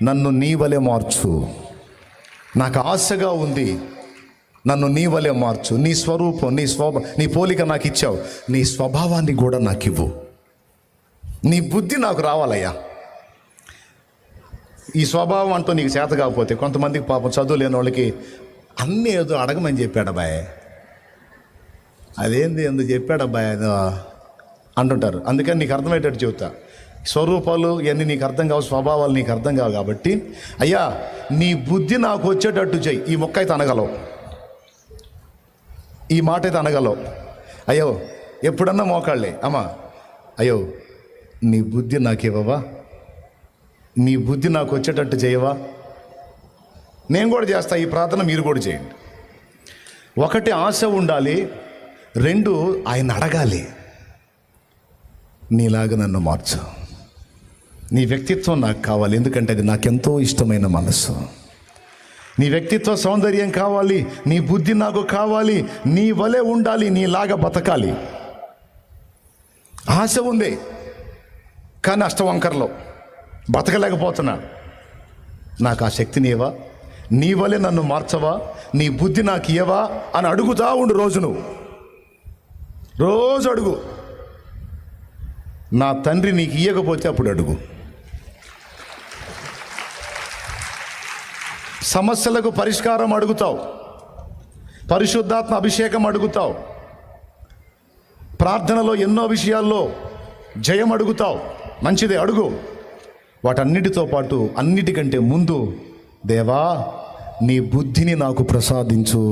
నన్ను నీ వలె మార్చు. నాకు ఆశగా ఉంది, నన్ను నీ వలె మార్చు. నీ స్వరూపం, నీ పోలిక నాకు ఇచ్చావు, నీ స్వభావాన్ని కూడా నాకు ఇవ్వు. నీ బుద్ధి నాకు రావాలయ్యా. ఈ స్వభావం అంటూ నీకు చేత కాకపోతే, కొంతమందికి పాపం చదువు లేని వాళ్ళకి అన్నీ ఏదో అడగమని చెప్పాడు అబ్బాయి, అదేంది ఎందుకు చెప్పాడు అబ్బాయి ఏదో అంటుంటారు. అందుకని నీకు అర్థమయ్యేటట్టు చెబుతా. స్వరూపాలు ఇవన్నీ నీకు అర్థం కావు, స్వభావాలు నీకు అర్థం కావు. కాబట్టి అయ్యా నీ బుద్ధి నాకు వచ్చేటట్టు చెయ్యి. ఈ మొక్క అయితే అనగలవు, ఈ మాట అయితే అనగలవు. అయ్యో ఎప్పుడన్నా మోకాళ్ళే, అమ్మా అయ్యో నీ బుద్ధి నాకు ఇవ్వవా, నీ బుద్ధి నాకు వచ్చేటట్టు చేయవా. నేను కూడా చేస్తా ఈ ప్రార్థన, మీరు కూడా చేయండి. ఒకటి ఆశ ఉండాలి, రెండు ఆయన అడగాలి, నీలాగా నన్ను మార్చు. నీ వ్యక్తిత్వం నాకు కావాలి, ఎందుకంటే అది నాకెంతో ఇష్టమైన మనసు. నీ వ్యక్తిత్వ సౌందర్యం కావాలి, నీ బుద్ధి నాకు కావాలి, నీ వలె ఉండాలి, నీలాగా బతకాలి. ఆశ ఉంది కానీ అష్టవంకరలో బతకలేకపోతున్నా. నాకు ఆ శక్తిని ఇవ్వవా, నీ వలె నన్ను మార్చవా, నీ బుద్ధి నాకు ఇవ్వవా అని అడుగుతా ఉండు. రోజు అడుగు. నా తండ్రి నీకు ఇవ్వకపోతే అప్పుడు అడుగు. సమస్యలకు పరిష్కారం అడుగుతావు, పరిశుద్ధాత్మ అభిషేకం అడుగుతావు, ప్రార్థనలో ఎన్నో విషయాల్లో జయం అడుగుతావు. మంచిదే, అడుగు. వాటన్నిటితో పాటు అన్నిటికంటే ముందు దేవా నీ బుద్ధిని నాకు ప్రసాదించు.